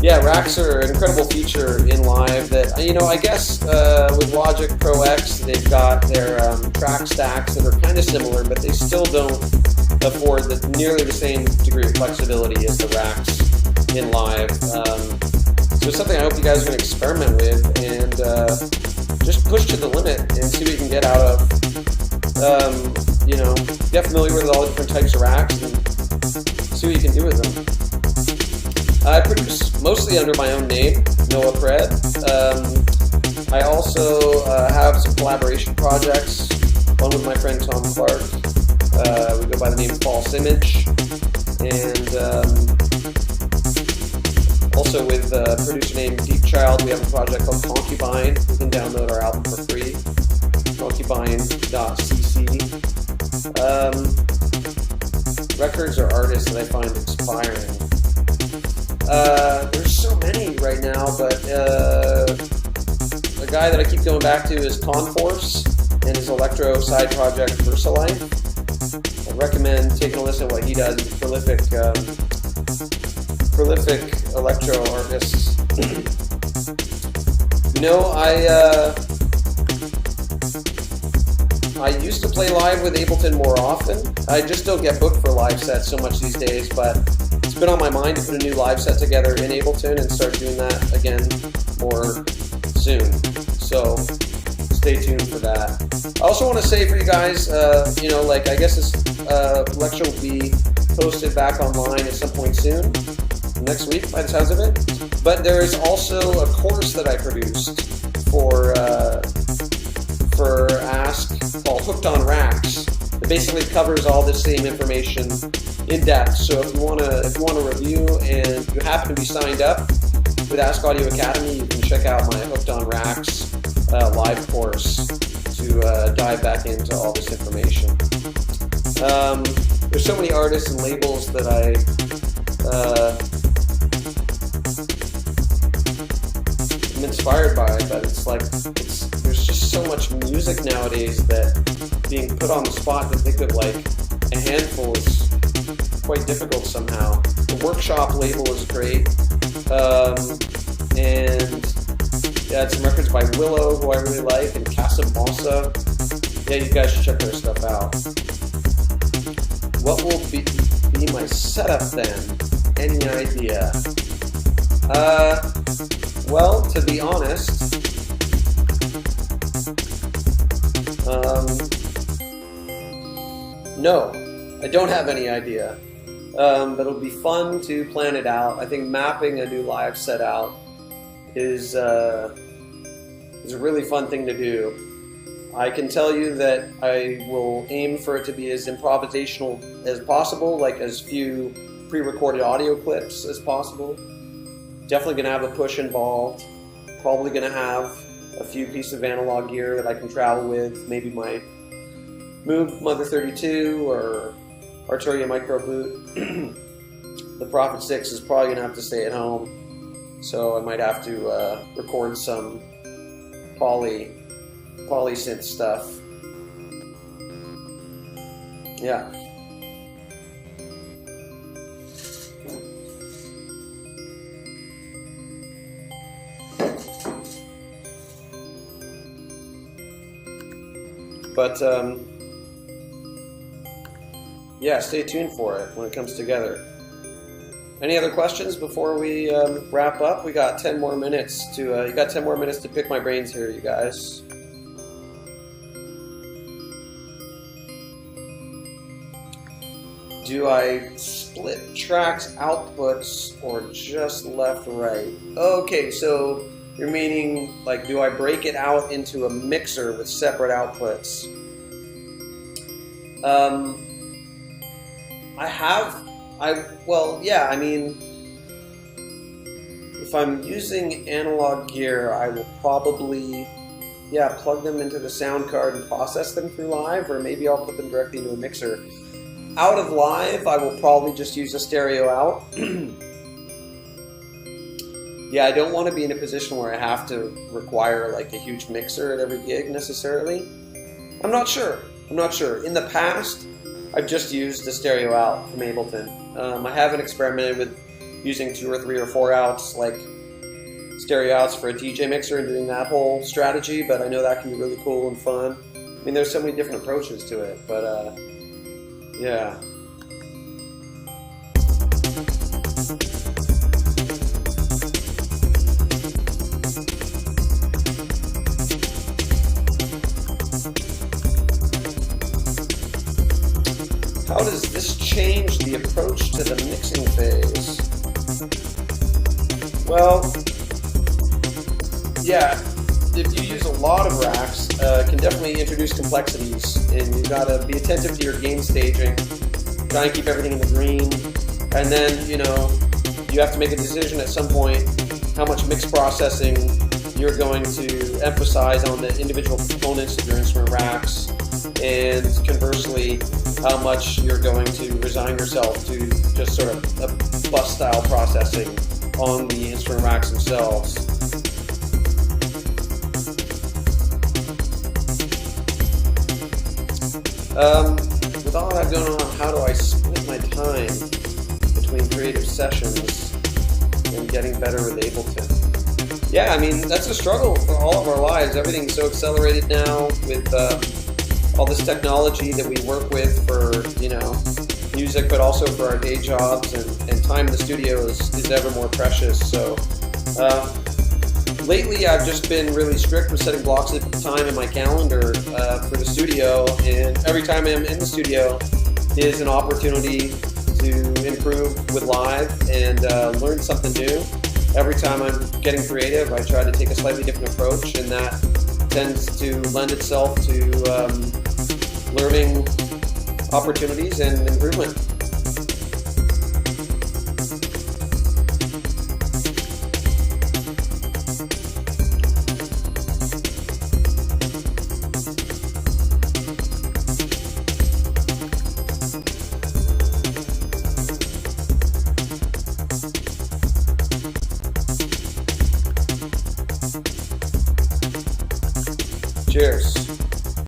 Yeah, racks are an incredible feature in Live that, you know, I guess with Logic Pro X, they've got their track stacks that are kind of similar, but they still don't afford nearly the same degree of flexibility as the racks in Live. So it's something I hope you guys are going to experiment with and just push to the limit and see what you can get out of. You know, get familiar with all the different types of racks and see what you can do with them. I produce mostly under my own name, Noah Pred. I also have some collaboration projects, one with my friend Tom Clark. We go by the name False Image, and also with a producer named Deep Child, we have a project called Concubine. You can download our album for free, concubine.cc. Records are artists that I find inspiring. There's so many right now, but the guy that I keep going back to is Conforce and his electro side project Versalife. I recommend taking a listen to what he does. He's a prolific electro artist. You know, I used to play live with Ableton more often. I just don't get booked for live sets so much these days, but it's been on my mind to put a new live set together in Ableton and start doing that again more soon. So stay tuned for that. I also want to say for you guys, you know, like I guess this lecture will be posted back online at some point soon, next week by the sounds of it. But there is also a course that I produced for Ask called Hooked on Racks. It basically covers all the same information in depth. So if you want to review and you happen to be signed up with Ask Audio Academy, you can check out my Hooked on Racks live course to dive back into all this information. There's so many artists and labels that I'm inspired by, but it's like there's just so much music nowadays that being put on the spot to think of like a handful is quite difficult somehow. The Workshop label is great, and yeah, it's some records by Willow, who I really like, and Casamosa. Yeah, you guys should check their stuff out. What will be my setup then? Any idea? Well, to be honest, no, I don't have any idea. But it'll be fun to plan it out. I think mapping a new live set out is a really fun thing to do. I can tell you that I will aim for it to be as improvisational as possible, like as few pre-recorded audio clips as possible. Definitely going to have a push involved. Probably going to have a few pieces of analog gear that I can travel with. Maybe my Moog Mother 32 or Arturia Micro Boot. The Prophet 6 is probably going to have to stay at home. So I might have to record some polysynth stuff. Yeah. But yeah, stay tuned for it when it comes together. Any other questions before we wrap up? We got 10 more minutes to. You got 10 more minutes to pick my brains here, you guys. Do I split tracks outputs or just left right? Okay, so you're meaning like, do I break it out into a mixer with separate outputs? Well, yeah, I mean, if I'm using analog gear, I will probably, yeah, plug them into the sound card and process them through Live, or maybe I'll put them directly into a mixer. Out of Live, I will probably just use a stereo out. Yeah, I don't want to be in a position where I have to require like a huge mixer at every gig necessarily. I'm not sure. In the past, I've just used the stereo out from Ableton. I haven't experimented with using 2 or 3 or 4 outs, like stereo outs for a DJ mixer, and doing that whole strategy. But I know that can be really cool and fun. I mean, there's so many different approaches to it, but yeah. How does this change the approach to the mixing phase? Well, yeah, if you use a lot of racks, it can definitely introduce complexities, and you've got to be attentive to your gain staging, try and keep everything in the green, and then, you know, you have to make a decision at some point how much mix processing you're going to emphasize on the individual components of your instrument racks, and conversely, how much you're going to resign yourself to just sort of a bus style processing on the instrument racks themselves. With all that going on, how do I split my time between creative sessions and getting better with Ableton? Yeah, I mean, that's a struggle for all of our lives. Everything's so accelerated now with all this technology that we work with for, you know, music, but also for our day jobs, and time in the studio is ever more precious. So lately I've just been really strict with setting blocks of time in my calendar for the studio, and every time I'm in the studio is an opportunity to improve with live and learn something new. Every time I'm getting creative, I try to take a slightly different approach, and that tends to lend itself to learning opportunities and improvement. Cheers.